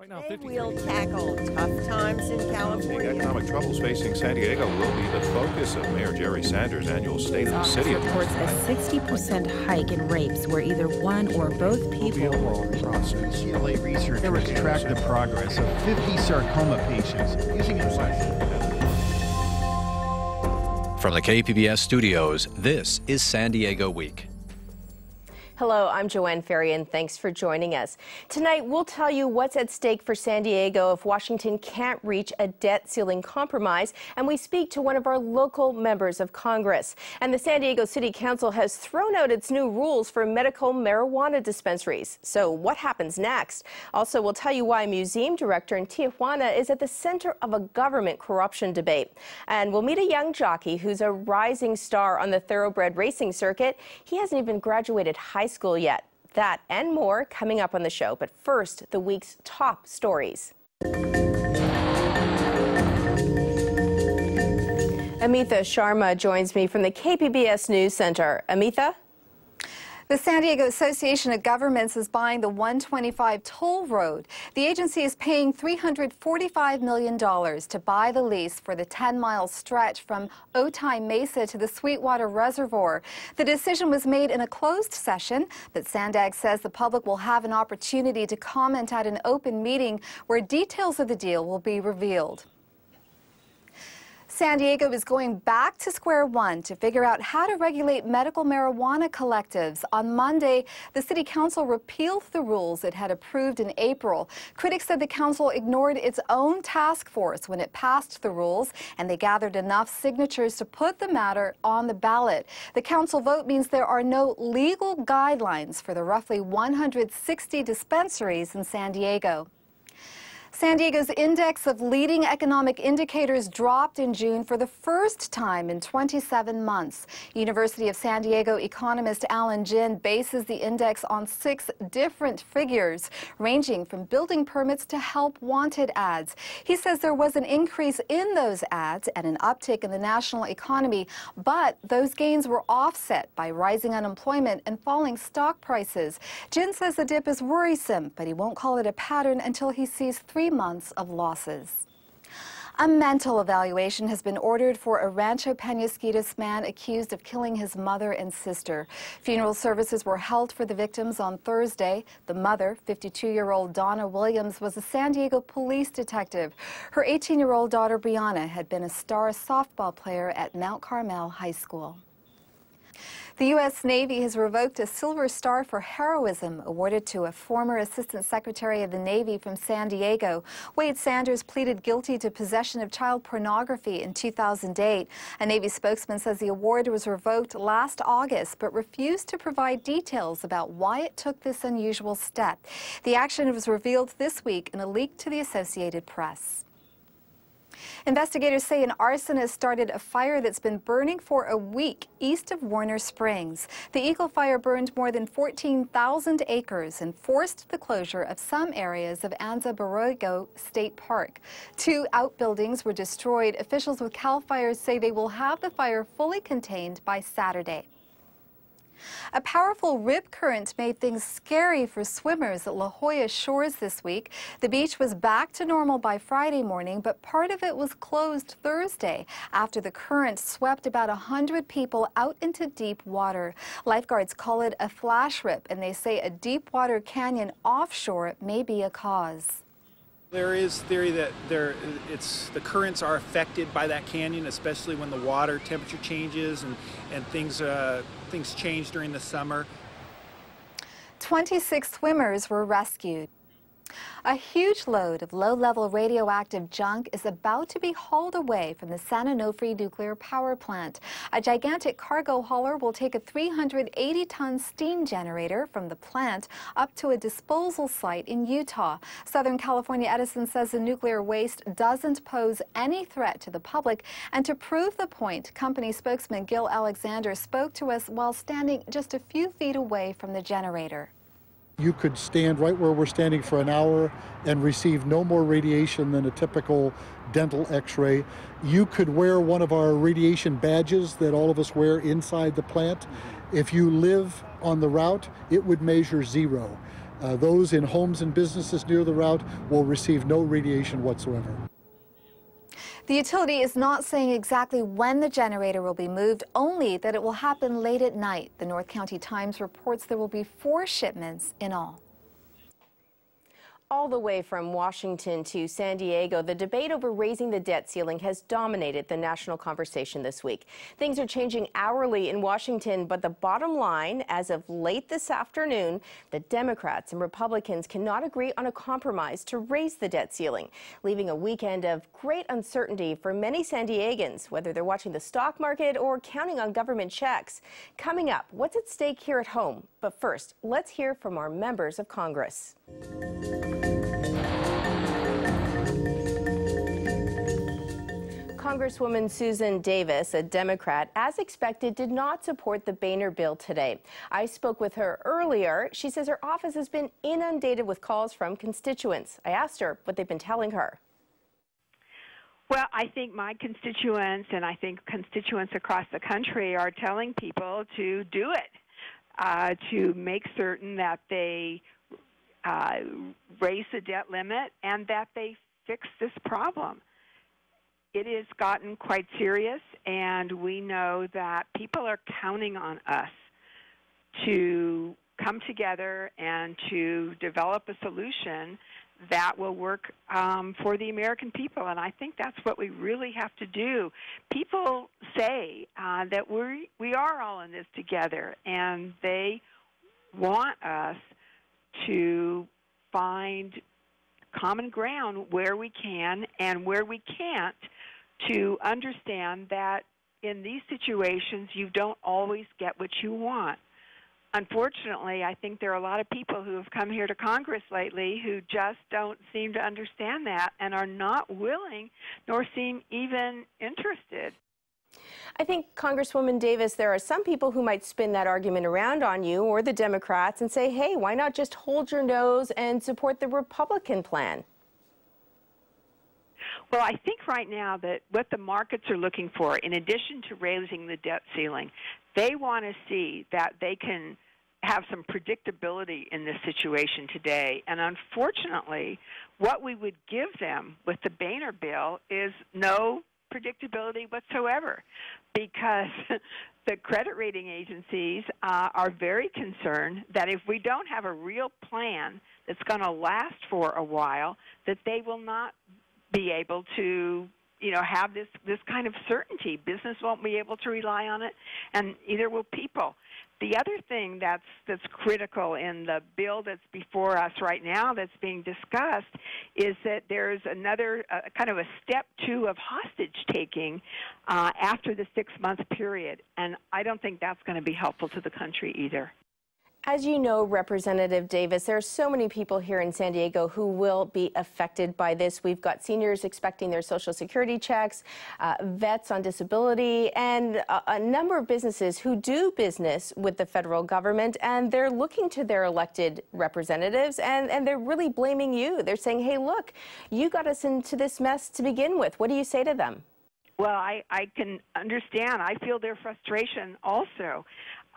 Right now, Today 53. we'll tackle tough times in The California. economic troubles facing San Diego will be the focus of Mayor Jerry Sanders' annual State of the City reports address. a 60% hike in rapes where either one or both Will be people a long process. UCLA researchers track the progress of 50 sarcoma patients using a From the KPBS studios, this is San Diego Week. Hello, I'm Joanne Ferry, and thanks for joining us. Tonight, we'll tell you what's at stake for San Diego if Washington can't reach a debt ceiling compromise, and we speak to one of our local members of Congress. And the San Diego City Council has thrown out its new rules for medical marijuana dispensaries. So what happens next? Also, we'll tell you why museum director in Tijuana is at the center of a government corruption debate. And we'll meet a young jockey who's a rising star on the thoroughbred racing circuit. He hasn't even graduated high school yet. That and more coming up on the show. But first, the week's top stories. Amitha Sharma joins me from the KPBS News Center. Amitha? The San Diego Association of Governments is buying the 125 toll road. The agency is paying $345 million to buy the lease for the 10-mile stretch from Otay Mesa to the Sweetwater Reservoir. The decision was made in a closed session, but Sandag says the public will have an opportunity to comment at an open meeting where details of the deal will be revealed. San Diego is going back to square one to figure out how to regulate medical marijuana collectives. On Monday, the City Council repealed the rules it had approved in April. Critics said the council ignored its own task force when it passed the rules, and they gathered enough signatures to put the matter on the ballot. The council vote means there are no legal guidelines for the roughly 160 dispensaries in San Diego. San Diego's index of leading economic indicators dropped in June for the first time in 27 months. University of San Diego economist Alan Jin bases the index on 6 different figures, ranging from building permits to help wanted ads. He says there was an increase in those ads and an uptick in the national economy, but those gains were offset by rising unemployment and falling stock prices. Jin says the dip is worrisome, but he won't call it a pattern until he sees 3 months of losses. A mental evaluation has been ordered for a Rancho Penasquitos man accused of killing his mother and sister. Funeral services were held for the victims on Thursday. The mother, 52-year-old Donna Williams, was a San Diego police detective. Her 18-year-old daughter, Brianna, had been a star softball player at Mount Carmel High School. The U.S. Navy has revoked a Silver Star for heroism awarded to a former Assistant Secretary of the Navy from San Diego. Wade Sanders pleaded guilty to possession of child pornography in 2008. A Navy spokesman says the award was revoked last August but refused to provide details about why it took this unusual step. The action was revealed this week in a leak to the Associated Press. Investigators say an arsonist started a fire that's been burning for a week east of Warner Springs. The Eagle Fire burned more than 14,000 acres and forced the closure of some areas of Anza Borrego State Park. 2 outbuildings were destroyed. Officials with CAL FIRE say they will have the fire fully contained by Saturday. A powerful rip current made things scary for swimmers at La Jolla Shores this week. The beach was back to normal by Friday morning, but part of it was closed Thursday after the current swept about 100 people out into deep water. Lifeguards call it a flash rip, and they say a deep water canyon offshore may be a cause. There is theory that the currents are affected by that canyon, especially when the water temperature changes and things change during the summer. 26 swimmers were rescued. A huge load of low-level radioactive junk is about to be hauled away from the San Onofre nuclear power plant. A gigantic cargo hauler will take a 380-ton steam generator from the plant up to a disposal site in Utah. Southern California Edison says the nuclear waste doesn't pose any threat to the public, and to prove the point, company spokesman Gil Alexander spoke to us while standing just a few feet away from the generator. You could stand right where we're standing for an hour and receive no more radiation than a typical dental x-ray. You could wear one of our radiation badges that all of us wear inside the plant. If you live on the route, it would measure 0. Those in homes and businesses near the route will receive no radiation whatsoever. The utility is not saying exactly when the generator will be moved, only that it will happen late at night. The North County Times reports there will be 4 shipments in all. All the way from Washington to San Diego, the debate over raising the debt ceiling has dominated the national conversation this week. Things are changing hourly in Washington, but the bottom line, as of late this afternoon, the Democrats and Republicans cannot agree on a compromise to raise the debt ceiling, leaving a weekend of great uncertainty for many San Diegans, whether they're watching the stock market or counting on government checks. Coming up, what's at stake here at home? But first, let's hear from our members of Congress. Congresswoman Susan Davis, a Democrat, as expected, did not support the Boehner bill today. I spoke with her earlier. She says her office has been inundated with calls from constituents. I asked her what they've been telling her. Well, I think my constituents and I think constituents across the country are telling people to do it, to make certain that they raise the debt limit and that they fix this problem. It has gotten quite serious, and we know that people are counting on us to come together and to develop a solution that will work for the American people, and I think that's what we really have to do. People say that we are all in this together, and they want us to find common ground where we can, and where we can't, to understand that in these situations you don't always get what you want. Unfortunately, I think there are a lot of people who have come here to Congress lately who just don't seem to understand that and are not willing nor seem even interested. I think, Congresswoman Davis, there are some people who might spin that argument around on you or the Democrats and say, hey, why not just hold your nose and support the Republican plan? Well, I think right now that what the markets are looking for, in addition to raising the debt ceiling, they want to see that they can have some predictability in this situation today. And unfortunately, what we would give them with the Boehner bill is no predictability whatsoever, because the credit rating agencies are very concerned that if we don't have a real plan that's going to last for a while, that they will not be able to, have this kind of certainty. Business won't be able to rely on it, and either will people. The other thing that's critical in the bill that's before us right now that's being discussed is that there's another kind of a step 2 of hostage taking after the 6-month period, and I don't think that's going to be helpful to the country either. As you know, Representative Davis, there are so many people here in San Diego who will be affected by this. We've got seniors expecting their Social Security checks, vets on disability, and a number of businesses who do business with the federal government, and they're looking to their elected representatives, and they're really blaming you. They're saying, hey, look, you got us into this mess to begin with. What do you say to them? Well, I can understand. I feel their frustration also.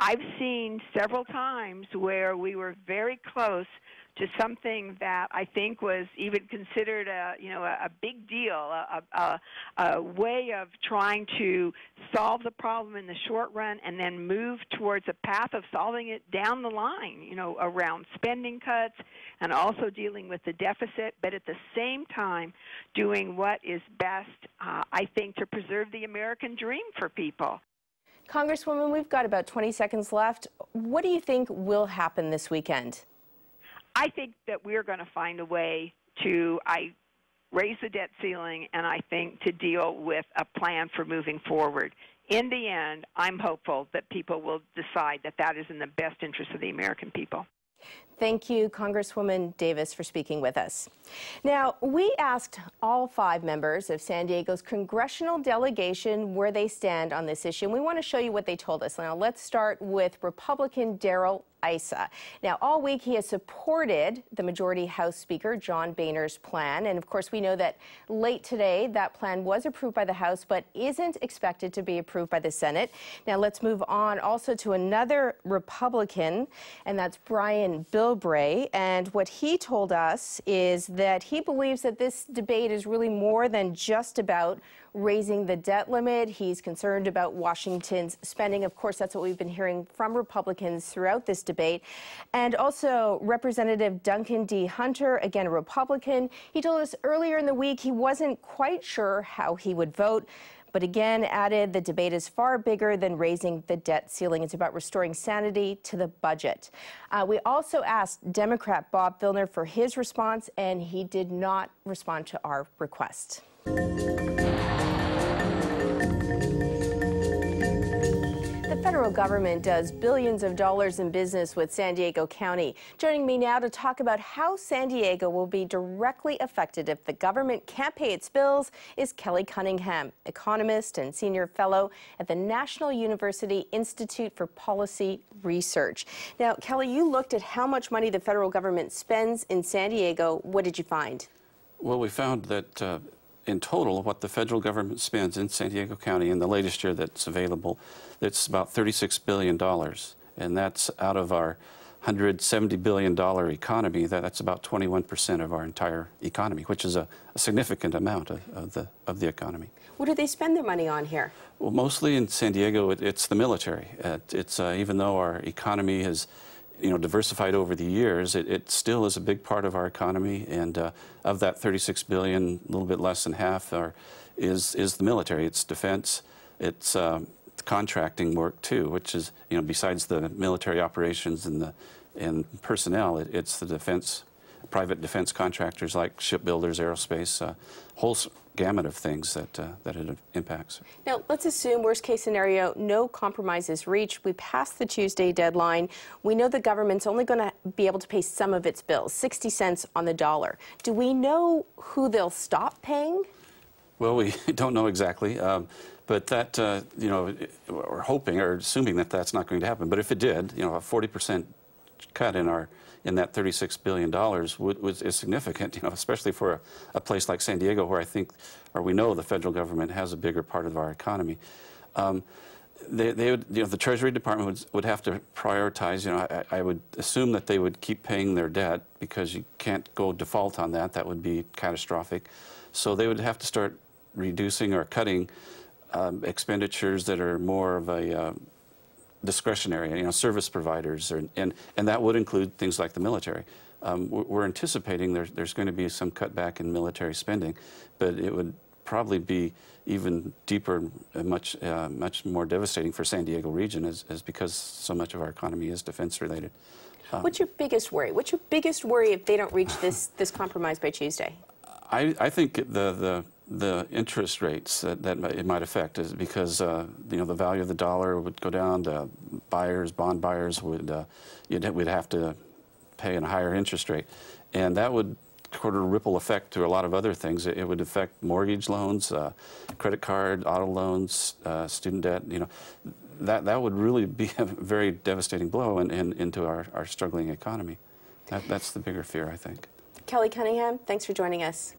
I've seen several times where we were very close to something that I think was even considered a big deal, a way of trying to solve the problem in the short run and then move towards a path of solving it down the line, around spending cuts and also dealing with the deficit, but at the same time doing what is best, I think, to preserve the American dream for people. Congresswoman, we've got about 20 seconds left. What do you think will happen this weekend? I think that we're going to find a way to raise the debt ceiling, and I think to deal with a plan for moving forward. In the end, I'm hopeful that people will decide that that is in the best interest of the American people. Thank you, Congresswoman Davis, for speaking with us. Now, we asked all 5 members of San Diego's congressional delegation where they stand on this issue, and we want to show you what they told us. Now, let's start with Republican Darrell Issa. Now, all week he has supported the Majority House Speaker John Boehner's plan, and of course we know that late today that plan was approved by the House but isn't expected to be approved by the Senate. Now, let's move on also to another Republican, and that's Brian Bilger. Mowbray, and what he told us is that he believes that this debate is really more than just about raising the debt limit. He's concerned about Washington's spending. Of course, that's what we've been hearing from Republicans throughout this debate. And also Representative Duncan D. Hunter, again a Republican. He told us earlier in the week he wasn't quite sure how he would vote, but again added the debate is far bigger than raising the debt ceiling. It's about restoring sanity to the budget. We also asked Democrat Bob Filner for his response, and he did not respond to our request. The federal government does billions of dollars in business with San Diego County. Joining me now to talk about how San Diego will be directly affected if the government can't pay its bills is Kelly Cunningham, economist and senior fellow at the National University Institute for Policy Research. Now, Kelly, you looked at how much money the federal government spends in San Diego. What did you find? Well, we found that in total, what the federal government spends in San Diego County in the latest year that's available, it's about $36 billion. And that's out of our $170 billion economy. That's about 21% of our entire economy, which is a significant amount of the economy. What do they spend their money on here? Well, mostly in San Diego, it's the military. Even though our economy has diversified over the years, it still is a big part of our economy, and of that 36 billion, a little bit less than half is the military. It's defense, it's contracting work too, which is besides the military operations and personnel, it's the defense, private defense contractors like shipbuilders, aerospace, whole gamut of things that it impacts. Now, let's assume worst case scenario, no compromise is reached. We passed the Tuesday deadline. We know the government's only going to be able to pay some of its bills, 60 cents on the dollar. Do we know who they'll stop paying? Well, we don't know exactly, but that, we're hoping or assuming that that's not going to happen. But if it did, a 40% cut in that $36 billion is significant, especially for a place like San Diego, where we know the federal government has a bigger part of our economy. The Treasury Department would have to prioritize. I would assume that they would keep paying their debt because you can't go default on that. That would be catastrophic. So they would have to start reducing or cutting expenditures that are more of a discretionary, service providers, and that would include things like the military. We're anticipating there's going to be some cutback in military spending, but it would probably be even deeper and much more devastating for San Diego region, as because so much of our economy is defense related. What's your biggest worry? What's your biggest worry if they don't reach this compromise by Tuesday? I think the interest rates that it might affect is because the value of the dollar would go down. Bond buyers we'd have to pay a higher interest rate, and that would sort of ripple effect to a lot of other things. It would affect mortgage loans, credit card, auto loans, student debt. That would really be a very devastating blow into our struggling economy. That's the bigger fear, I think. Kelly Cunningham, thanks for joining us.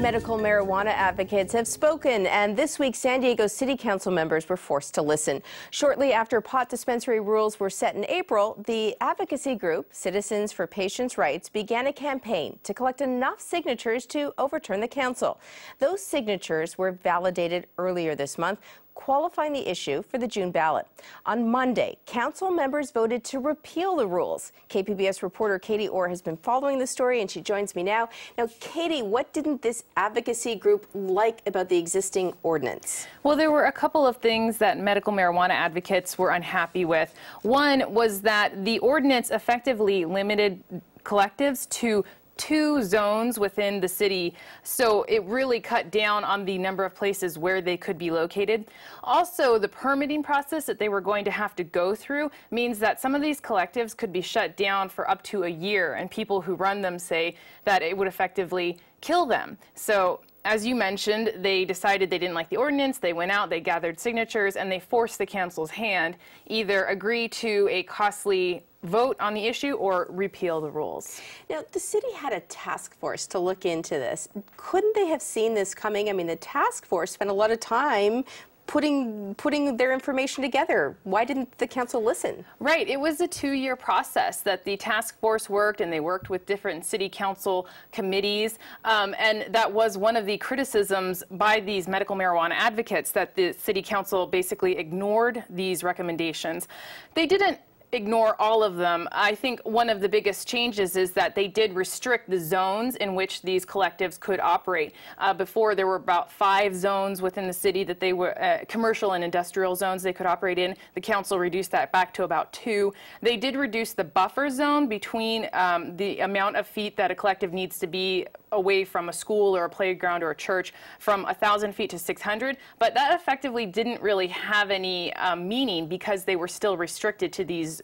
Medical marijuana advocates have spoken, and this week San Diego City Council members were forced to listen. Shortly after pot dispensary rules were set in April, the advocacy group Citizens for Patients' Rights began a campaign to collect enough signatures to overturn the council. Those signatures were validated earlier this month, qualifying the issue for the June ballot. On Monday, council members voted to repeal the rules. KPBS reporter Katie Orr has been following the story, and she joins me now. Now, Katie, what didn't this advocacy group like about the existing ordinance? Well, there were a couple of things that medical marijuana advocates were unhappy with. One was that the ordinance effectively limited collectives to 2 zones within the city, so it really cut down on the number of places where they could be located. Also, the permitting process that they were going to have to go through means that some of these collectives could be shut down for up to a year, and people who run them say that it would effectively kill them. So, as you mentioned, they decided they didn't like the ordinance, they went out, they gathered signatures, and they forced the council's hand, either agree to a costly vote on the issue or repeal the rules. Now, the city had a task force to look into this. Couldn't they have seen this coming? I mean, the task force spent a lot of time putting their information together. Why didn't the council listen? Right. It was a 2-year process that the task force worked, and they worked with different city council committees. And that was one of the criticisms by these medical marijuana advocates, that the city council basically ignored these recommendations. They didn't ignore all of them. I think one of the biggest changes is that they did restrict the zones in which these collectives could operate. Before, there were about 5 zones within the city that they were commercial and industrial zones they could operate in. The council reduced that back to about 2. They did reduce the buffer zone between the amount of feet that a collective needs to be away from a school or a playground or a church from 1,000 feet to 600, but that effectively didn't really have any meaning, because they were still restricted to these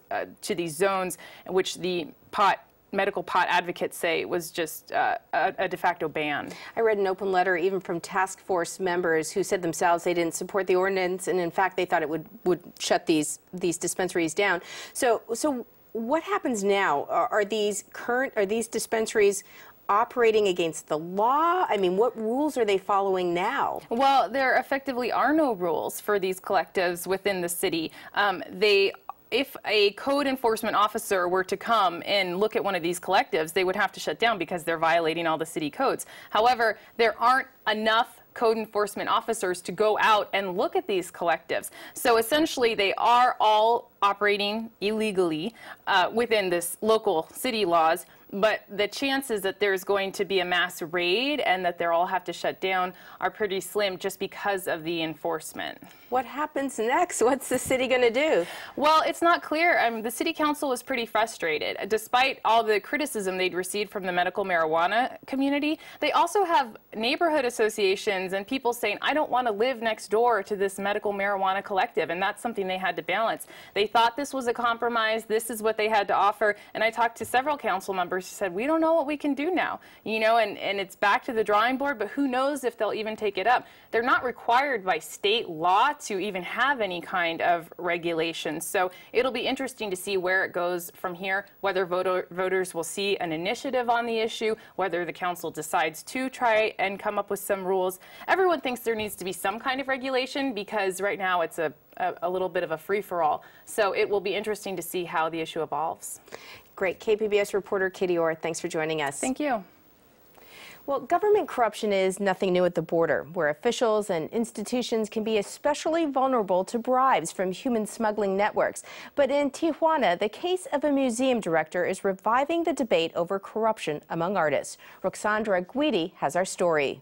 zones, which the medical pot advocates say was just a de facto ban. I read an open letter even from task force members who said themselves they didn't support the ordinance, and in fact they thought it would shut these dispensaries down. So what happens now? Are these dispensaries operating against the law? I mean, what rules are they following now? Well, there effectively are no rules for these collectives within the city. If a code enforcement officer were to come and look at one of these collectives, they would have to shut down because they're violating all the city codes. However, there aren't enough code enforcement officers to go out and look at these collectives. So essentially, they are all operating illegally within this local city laws, but the chances that there's going to be a mass raid and that they'll all have to shut down are pretty slim, just because of the enforcement. What happens next? What's the city going to do? Well, it's not clear. The city council was pretty frustrated. Despite all the criticism they'd received from the medical marijuana community, they also have neighborhood associations and people saying, I don't want to live next door to this medical marijuana collective, and that's something they had to balance. They thought this was a compromise. This is what they had to offer. And I talked to several council members who said, we don't know what we can do now, and it's back to the drawing board, but who knows if they'll even take it up. They're not required by state law to even have any kind of regulation. So it'll be interesting to see where it goes from here, whether voters will see an initiative on the issue, whether the council decides to try and come up with some rules. Everyone thinks there needs to be some kind of regulation, because right now it's a little bit of a free-for-all. So it will be interesting to see how the issue evolves. Great. KPBS reporter Katie Orr, thanks for joining us. Thank you. Well, government corruption is nothing new at the border, where officials and institutions can be especially vulnerable to bribes from human smuggling networks. But in Tijuana, the case of a museum director is reviving the debate over corruption among artists. Roxandra Guidi has our story.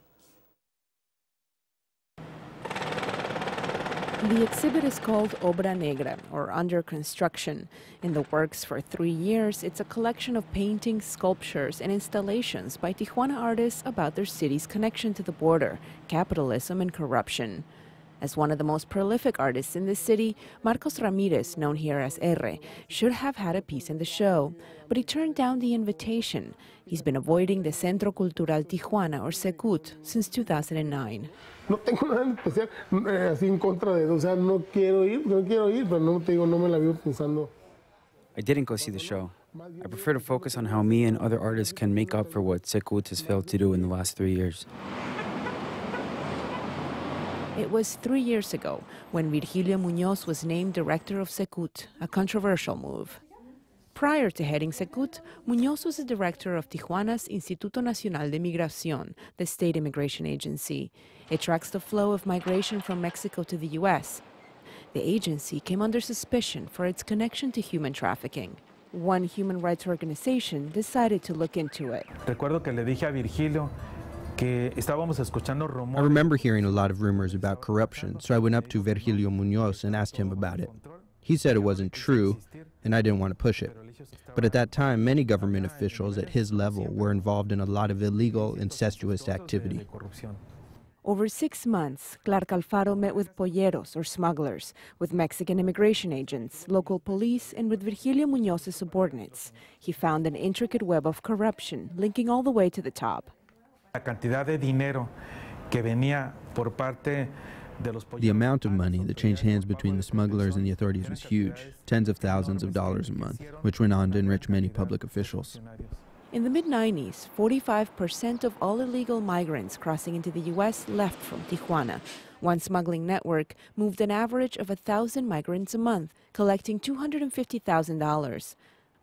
The exhibit is called Obra Negra, or Under Construction. In the works for 3 years, it's a collection of paintings, sculptures, and installations by Tijuana artists about their city's connection to the border, capitalism, and corruption. As one of the most prolific artists in the city, Marcos Ramirez, known here as R, should have had a piece in the show, but he turned down the invitation. He's been avoiding the Centro Cultural Tijuana, or Secut, since 2009. No tengo nada especial así en contra de, o sea, no quiero ir, pero no te digo, no me la vivo pensando. I didn't go see the show. I prefer to focus on how me and other artists can make up for what Secut has failed to do in the last 3 years. It was 3 years ago when Virgilio Muñoz was named director of Secut, a controversial move. Prior to heading Secut, Muñoz was the director of Tijuana's Instituto Nacional de Migración, the state immigration agency. It tracks the flow of migration from Mexico to the U.S. The agency came under suspicion for its connection to human trafficking. One human rights organization decided to look into it. Recuerdo que le dije a Virgilio que estábamos escuchando rumores. I remember hearing a lot of rumors about corruption, so I went up to Virgilio Muñoz and asked him about it. He said it wasn't true, and I didn't want to push it. But at that time, many government officials at his level were involved in a lot of illegal, incestuous activity. Over 6 months, Clark Alfaro met with polleros, or smugglers, with Mexican immigration agents, local police, and with Virgilio Muñoz's subordinates. He found an intricate web of corruption, linking all the way to the top. La cantidad de dinero que venía por parte de los polleros. The amount of money that changed hands between the smugglers and the authorities was huge, tens of thousands of dollars a month, which went on to enrich many public officials. In the mid-90s, 45% of all illegal migrants crossing into the U.S. left from Tijuana. One smuggling network moved an average of 1,000 migrants a month, collecting $250,000.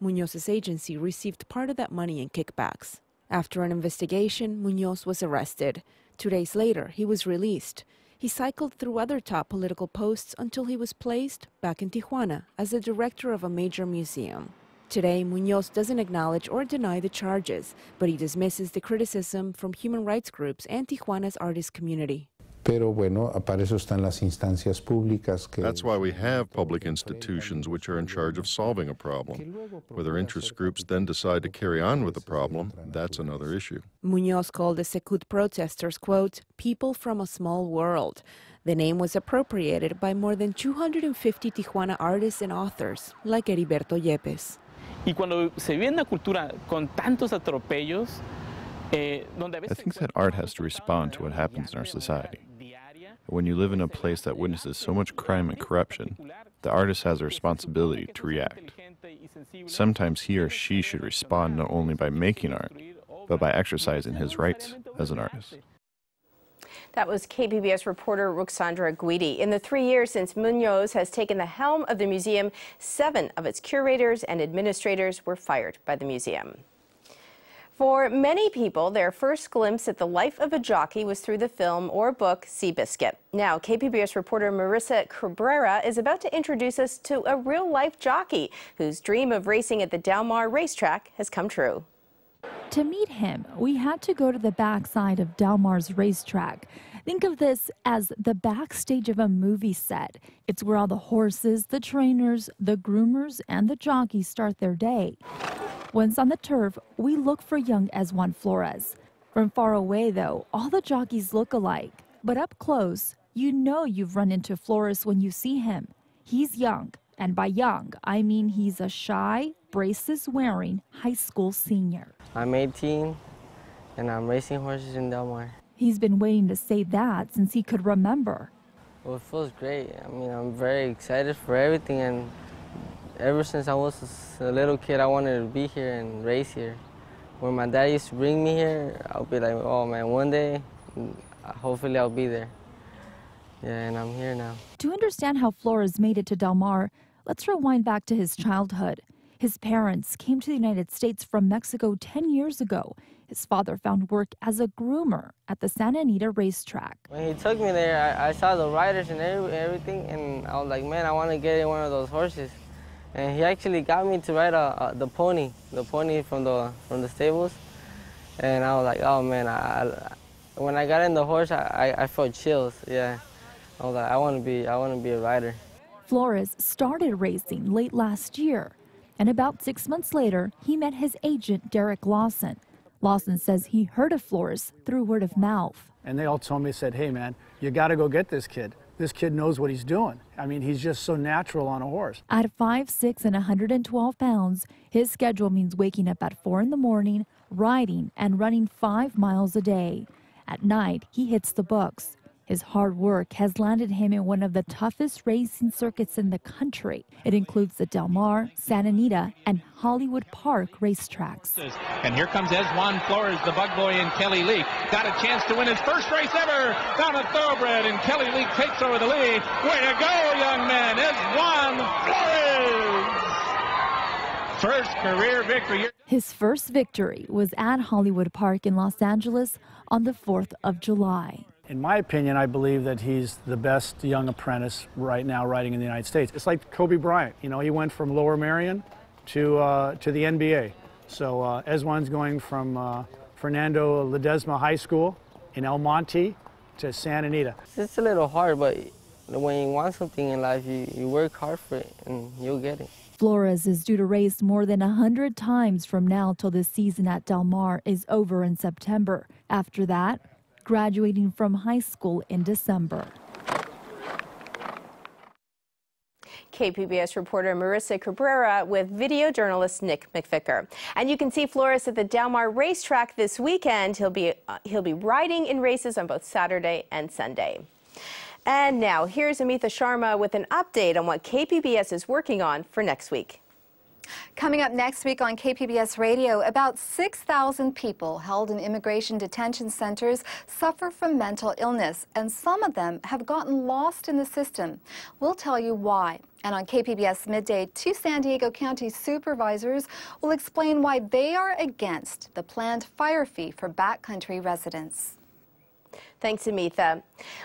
Muñoz's agency received part of that money in kickbacks. After an investigation, Muñoz was arrested. 2 days later, he was released. He cycled through other top political posts until he was placed back in Tijuana as the director of a major museum. Today, Muñoz doesn't acknowledge or deny the charges, but he dismisses the criticism from human rights groups and Tijuana's artist community. Pero bueno, para eso están las instancias públicas que... That's why we have public institutions which are in charge of solving a problem. Whether interest groups then decide to carry on with the problem, that's another issue. Muñoz called the Secut protesters, quote, people from a small world. The name was appropriated by more than 250 Tijuana artists and authors, like Heriberto Yepes. Y cuando se vive una cultura con tantos atropellos, I think that art has to respond to what happens in our society. When you live in a place that witnesses so much crime and corruption, the artist has a responsibility to react. Sometimes he or she should respond not only by making art, but by exercising his rights as an artist. That was KPBS reporter Ruxandra Guidi. In the 3 years since Muñoz has taken the helm of the museum, 7 of its curators and administrators were fired by the museum. For many people, their first glimpse at the life of a jockey was through the film or book Seabiscuit. Now, KPBS reporter Marissa Cabrera is about to introduce us to a real-life jockey whose dream of racing at the Del Mar racetrack has come true. To meet him, we had to go to the backside of Del Mar's racetrack. Think of this as the backstage of a movie set. It's where all the horses, the trainers, the groomers, and the jockeys start their day. Once on the turf, we look for young Esjuan Flores. From far away, though, all the jockeys look alike. But up close, you know you've run into Flores when you see him. He's young, and by young, I mean he's a shy, braces-wearing high school senior. I'm 18, and I'm racing horses in Del Mar. He's been waiting to say that since he could remember. Well, it feels great. I mean, I'm very excited for everything, and ever since I was a little kid, I wanted to be here and race here. When my dad used to bring me here, I'll be like, oh man, one day, hopefully I'll be there. Yeah, and I'm here now. To understand how Flores made it to Del Mar, let's rewind back to his childhood. His parents came to the United States from Mexico 10 years ago. His father found work as a groomer at the Santa Anita racetrack. When he took me there, I saw the riders and everything, and I was like, man, I want to get in one of those horses. And he actually got me to ride the pony from the stables. And I was like, oh man, when I got in the horse, I felt chills. Yeah, I was like, I want to be a rider. Flores started racing late last year, and about 6 months later, he met his agent, Derek Lawson. Lawson says he heard of Flores through word of mouth. And they all told me, said, hey man, you got to go get this kid. This kid knows what he's doing. I mean, he's just so natural on a horse. At 5'6" and 112 pounds, his schedule means waking up at 4 in the morning, riding and running 5 miles a day. At night, he hits the books. His hard work has landed him in one of the toughest racing circuits in the country. It includes the Del Mar, Santa Anita, and Hollywood Park racetracks. And here comes Esjuan Flores, the bug boy in Kelly Leak. Got a chance to win his first race ever down at Thoroughbred, and Kelly Leak takes over the lead. Way to go, young man, Esjuan Flores! First career victory. His first victory was at Hollywood Park in Los Angeles on the 4th of July. In my opinion, I believe that he's the best young apprentice right now riding in the United States. It's like Kobe Bryant. You know, he went from Lower Merion to the NBA. So Esjuan's going from Fernando Ledesma High School in El Monte to Santa Anita. It's a little hard, but when you want something in life, you work hard for it and you'll get it. Flores is due to race more than 100 times from now till the season at Del Mar is over in September. After that, graduating from high school in December. KPBS reporter Marissa Cabrera with video journalist Nick McVicker. And you can see Flores at the Del Mar racetrack this weekend. He'll be riding in races on both Saturday and Sunday. And now here's Amitha Sharma with an update on what KPBS is working on for next week. Coming up next week on KPBS Radio, about 6,000 people held in immigration detention centers suffer from mental illness, and some of them have gotten lost in the system. We'll tell you why. And on KPBS Midday, 2 San Diego County supervisors will explain why they are against the planned fire fee for backcountry residents. Thanks, Amitha.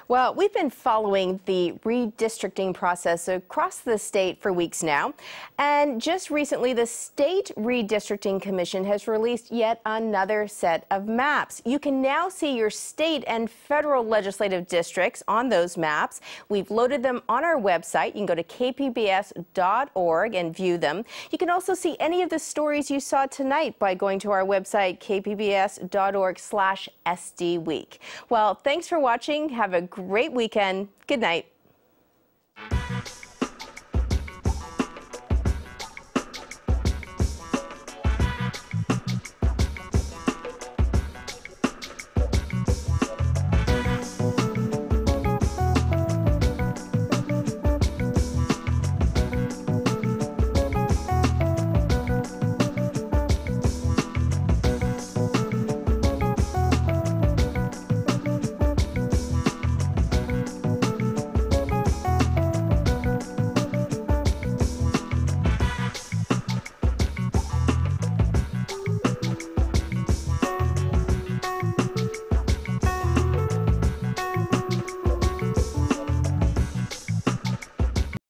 Well, we've been following the redistricting process across the state for weeks now. And just recently, the State Redistricting Commission has released yet another set of maps. You can now see your state and federal legislative districts on those maps. We've loaded them on our website. You can go to kpbs.org and view them. You can also see any of the stories you saw tonight by going to our website, kpbs.org/SDweek. Well, thanks for watching. Have a great weekend. Good night.